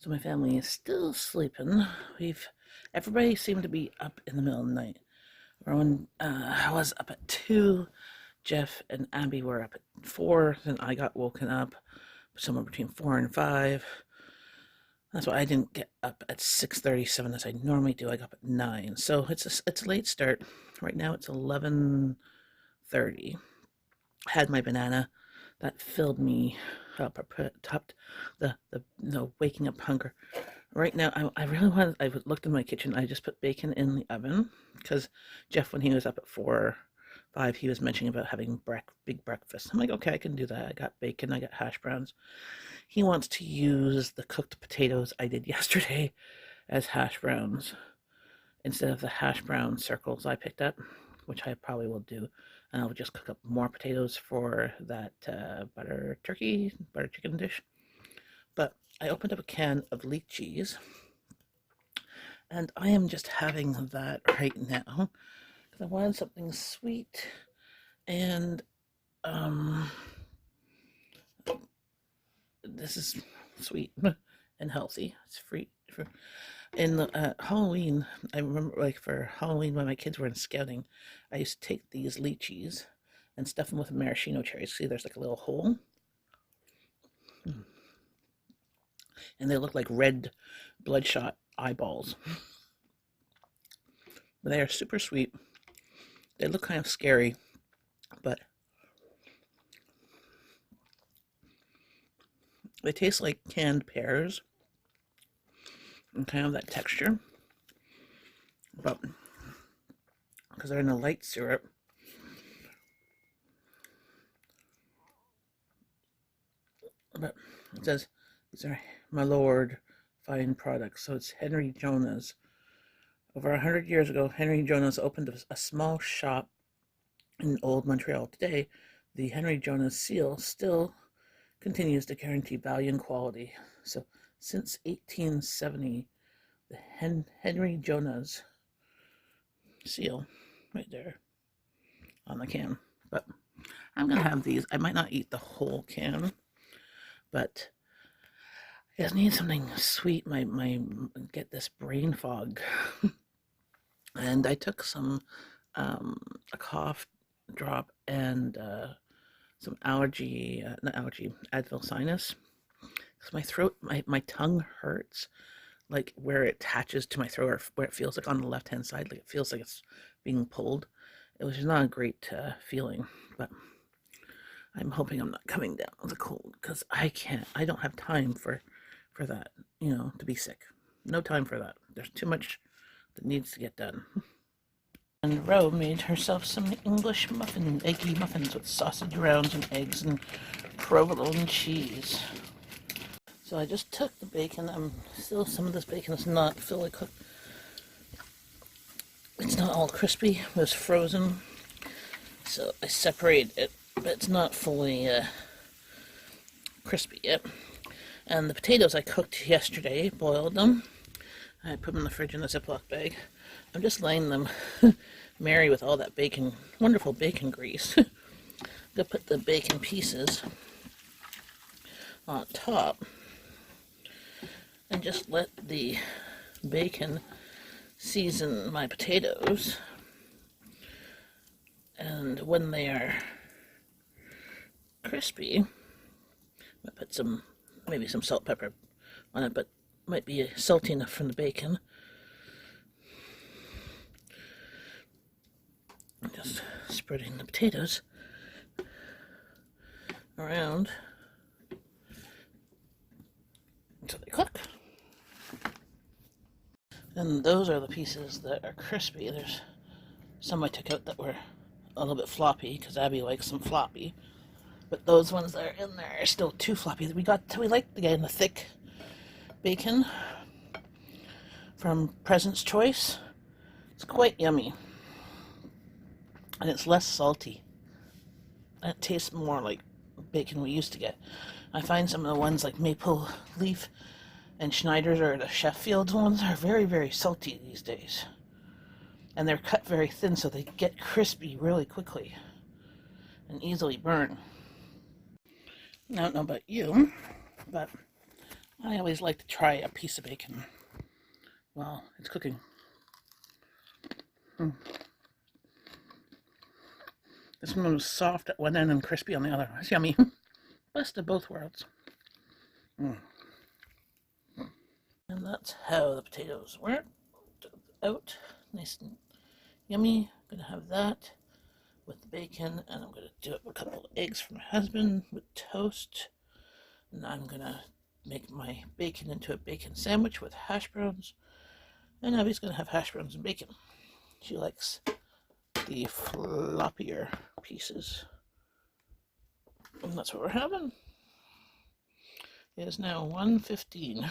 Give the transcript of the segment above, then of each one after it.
So my family is still sleeping. Everybody seemed to be up in the middle of the night. Rowan was up at 2. Jeff and Abby were up at 4. Then I got woken up somewhere between 4 and 5. That's why I didn't get up at 6:37 as I normally do. I got up at 9. So it's a late start. Right now it's 11:30. Had my banana. That filled me up. Topped the waking up hunger. Right now, I really wanted. I looked in my kitchen. I just put bacon in the oven because Jeff, when he was up at 5, he was mentioning about having big breakfast. I'm like, okay, I can do that. I got bacon. I got hash browns. He wants to use the cooked potatoes I did yesterday as hash browns instead of the hash brown circles I picked up, which I probably will do. And I'll just cook up more potatoes for that butter chicken dish. But I opened up a can of lychees, and I am just having that right now because I wanted something sweet and this is sweet and healthy. It's free. In the Halloween, I remember, like, for Halloween when my kids were in scouting, I used to take these lychees and stuff them with maraschino cherries. See, there's like a little hole. And they look like red bloodshot eyeballs. But they are super sweet. They look kind of scary, but they taste like canned pears and kind of that texture. But because they're in a light syrup, but it says these are my lord fine products. So it's Henry Jonah's. Over 100 years ago, Henry Jonah's opened a small shop in Old Montreal. Today, the Henry Jonah's seal still continues to guarantee value and quality. So since 1870, the Henry Jonah's seal right there on the can. But I'm gonna have these. I might not eat the whole can, but I just need something sweet. My get this brain fog. And I took some a cough drop and some not allergy, Advil sinus. Because my throat, my tongue hurts, like where it attaches to my throat, or where it feels like on the left hand side, like it feels like it's being pulled. It was just not a great feeling, but I'm hoping I'm not coming down with a cold because I don't have time for that, to be sick. No time for that. There's too much that needs to get done. And Ro made herself some English eggy muffins with sausage rounds and eggs and provolone cheese. So I just took the bacon. Still, some of this bacon is not fully cooked. It's not all crispy. It was frozen. So I separated it, but it's not fully crispy yet. And the potatoes I cooked yesterday, boiled them. I put them in the fridge in a Ziploc bag. I'm just letting them marry with all that bacon, wonderful bacon grease. I'm gonna put the bacon pieces on top and just let the bacon season my potatoes. And when they are crispy, I put maybe some salt, pepper on it, but might be salty enough from the bacon. Just spreading the potatoes around until they cook. And those are the pieces that are crispy. There's some I took out that were a little bit floppy because Abby likes some floppy. But those ones that are in there are still too floppy. We like to get in the thick bacon from President's Choice. It's quite yummy. And it's less salty. And it tastes more like bacon we used to get. I find some of the ones like Maple Leaf and Schneider's or the Sheffield's ones are very, very salty these days. And they're cut very thin so they get crispy really quickly and easily burn. I don't know about you, but I always like to try a piece of bacon while it's cooking. This one was soft at one end and crispy on the other. It's yummy. Best of both worlds. And that's how the potatoes work. Out nice and yummy. I'm gonna have that with the bacon, and I'm gonna do it with a couple of eggs for my husband with toast. And I'm gonna make my bacon into a bacon sandwich with hash browns. And Abby's gonna have hash browns and bacon. She likes the floppier pieces. And that's what we're having. It is now 1:15.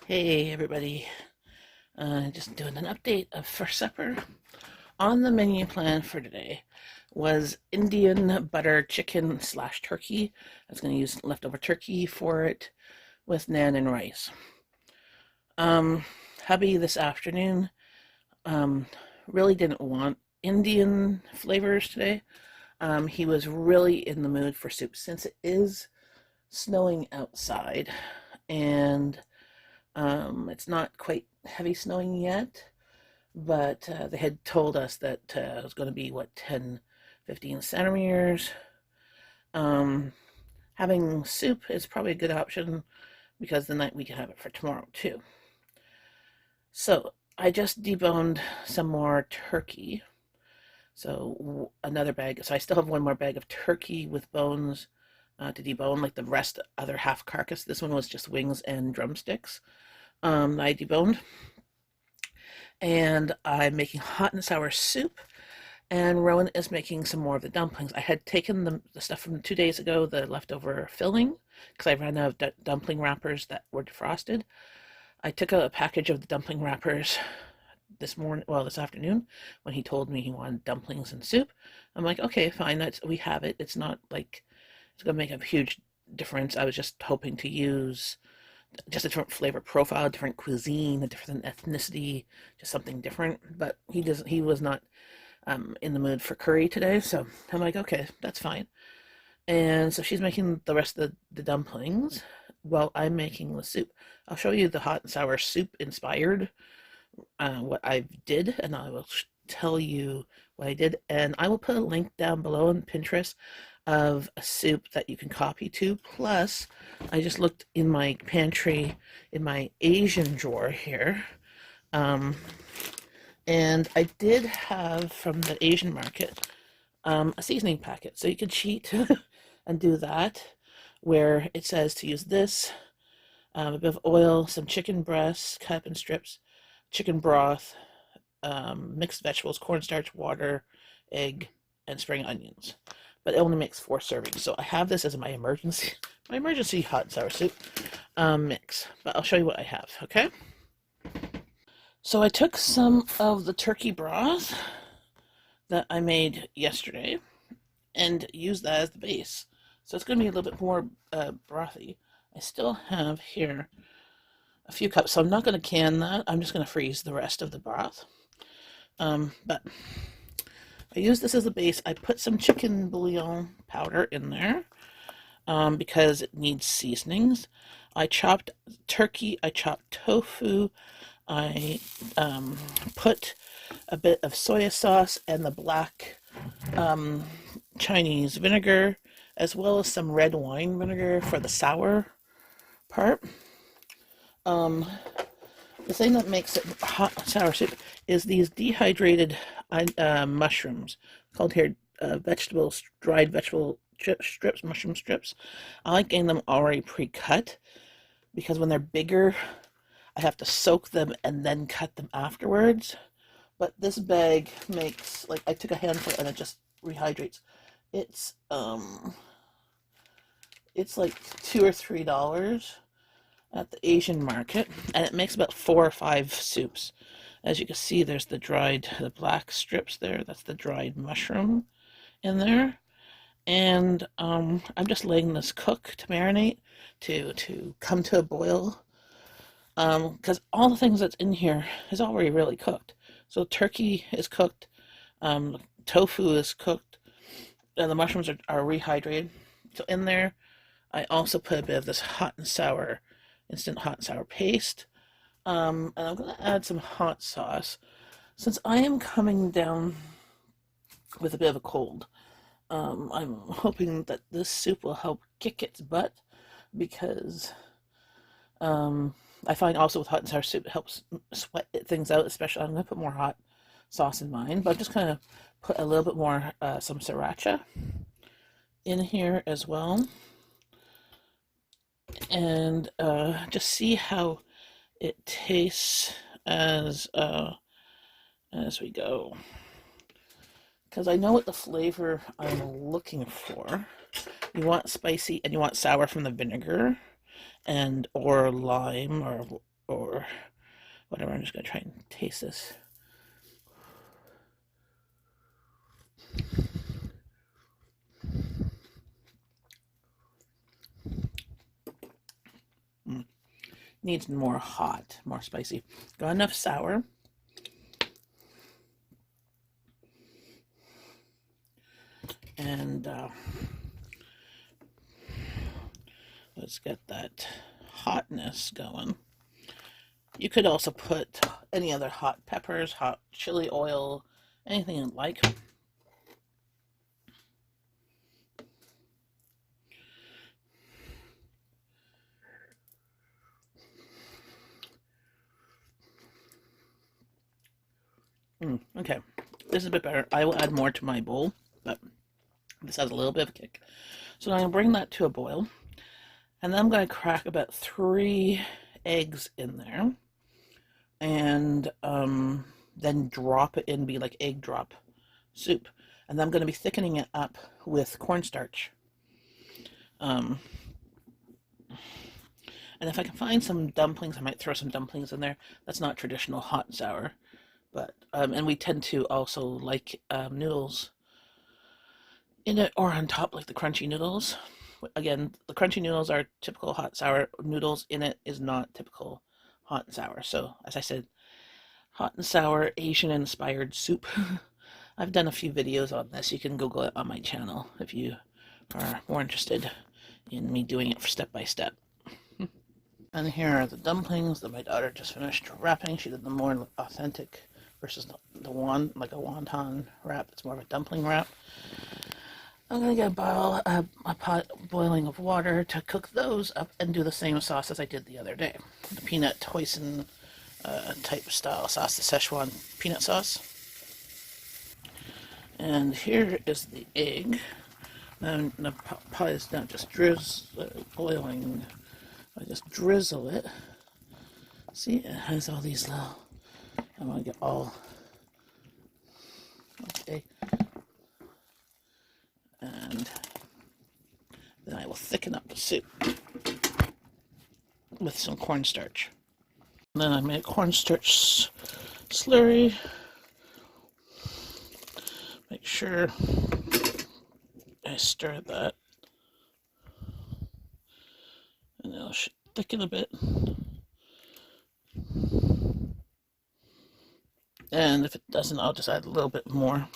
Hey everybody, just doing an update of for supper. On the menu plan for today was Indian butter chicken / turkey. I was going to use leftover turkey for it with naan and rice. Hubby this afternoon really didn't want Indian flavors today. He was really in the mood for soup since it is snowing outside, and it's not quite heavy snowing yet, but they had told us that it was going to be, 10-15 centimeters. Having soup is probably a good option because then we can have it for tomorrow too. So I just deboned some more turkey. So another bag. So I still have one more bag of turkey with bones to debone, like the rest, other half carcass. This one was just wings and drumsticks. I deboned. And I'm making hot and sour soup. And Rowan is making some more of the dumplings. I had taken the stuff from 2 days ago, the leftover filling, because I ran out of dumpling wrappers that were defrosted. I took a package of the dumpling wrappers this afternoon, when he told me he wanted dumplings and soup. I'm like, okay, fine, we have it. It's not like it's going to make a huge difference. I was just hoping to use just a different flavor profile, different cuisine, a different ethnicity, just something different. But he was not in the mood for curry today, so I'm like, okay, that's fine. And so she's making the rest of the dumplings while I'm making the soup. I'll show you the hot and sour soup inspired what I did, and I will tell you what I did, and I will put a link down below on Pinterest of a soup that you can copy to. Plus, I just looked in my pantry, in my Asian drawer here, and I did have from the Asian market a seasoning packet, so you could cheat and do that, where it says to use this, a bit of oil, some chicken breasts cut up in strips, chicken broth, mixed vegetables, cornstarch, water, egg, and spring onions. But it only makes 4 servings, so I have this as my emergency hot and sour soup mix. But I'll show you what I have, okay? So I took some of the turkey broth that I made yesterday and used that as the base. So it's going to be a little bit more brothy. I still have here a few cups, so I'm not going to can that. I'm just going to freeze the rest of the broth. But I use this as a base. I put some chicken bouillon powder in there because it needs seasonings. I chopped turkey, I chopped tofu, I put a bit of soy sauce and the black Chinese vinegar, as well as some red wine vinegar for the sour part. The thing that makes it hot sour soup is these dehydrated mushrooms, called here dried vegetable strips, mushroom strips. I like getting them already pre-cut, because when they're bigger, I have to soak them and then cut them afterwards. But this bag makes, like, I took a handful and it just rehydrates. It's like $2 or $3 at the Asian market, and it makes about 4 or 5 soups. As you can see, there's the black strips there. That's the dried mushroom in there. And I'm just letting this cook to marinate, to come to a boil. Because all the things that's in here is already really cooked. So turkey is cooked, tofu is cooked, and the mushrooms are rehydrated. So in there, I also put a bit of this hot and sour, instant hot and sour paste. And I'm going to add some hot sauce. Since I am coming down with a bit of a cold, I'm hoping that this soup will help kick its butt because I find also with hot and sour soup it helps sweat things out, especially I'm going to put more hot sauce in mine, but I'm just going to put a little bit more, some sriracha in here as well. And just see how it tastes as we go. Because I know what the flavor I'm looking for. You want spicy and you want sour from the vinegar and or lime or whatever. I'm just gonna try and taste this. Needs more hot, more spicy. Got enough sour. And let's get that hotness going. You could also put any other hot peppers, hot chili oil, anything you like. Okay, this is a bit better. I will add more to my bowl, but this has a little bit of a kick. So I'm going to bring that to a boil, and then I'm going to crack about 3 eggs in there, and then drop it in, be like egg drop soup. And then I'm going to be thickening it up with cornstarch. And if I can find some dumplings, I might throw some dumplings in there. That's not traditional hot and sour. But and we tend to also like noodles in it or on top, like the crunchy noodles. Again, the crunchy noodles are typical hot sour. Noodles in it is not typical hot and sour. So, as I said, hot and sour Asian inspired soup. I've done a few videos on this. You can Google it on my channel if you are more interested in me doing it step by step. And here are the dumplings that my daughter just finished wrapping. She did the more authentic versus the one, like a wonton wrap. It's more of a dumpling wrap. I'm going to get a pot boiling of water to cook those up and do the same sauce as I did the other day. The peanut hoisin type style sauce, the Sichuan peanut sauce. And here is the egg. And the pot is now just boiling. I just drizzle it. See, it has all these little, I want to get all, okay. And then I will thicken up the soup with some cornstarch. And then I make cornstarch slurry. Make sure I stir that. And it'll thicken a bit. And if it doesn't, I'll just add a little bit more.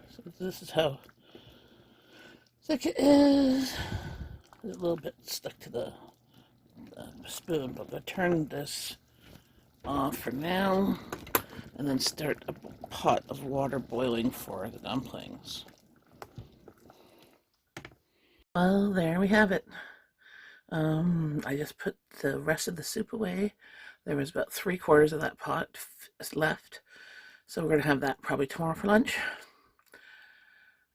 So this is how thick it is. There's a little bit stuck to the spoon, but I'm going to turn this off for now and then start a pot of water boiling for the dumplings. Well, there we have it. I just put the rest of the soup away. There was about 3/4 of that pot left. So we're going to have that probably tomorrow for lunch.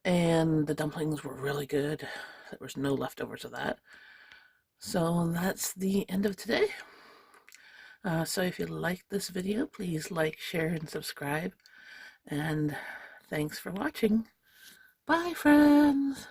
And the dumplings were really good. There was no leftovers of that. So that's the end of today. So if you liked this video, please like, share, and subscribe. And thanks for watching. Bye, friends.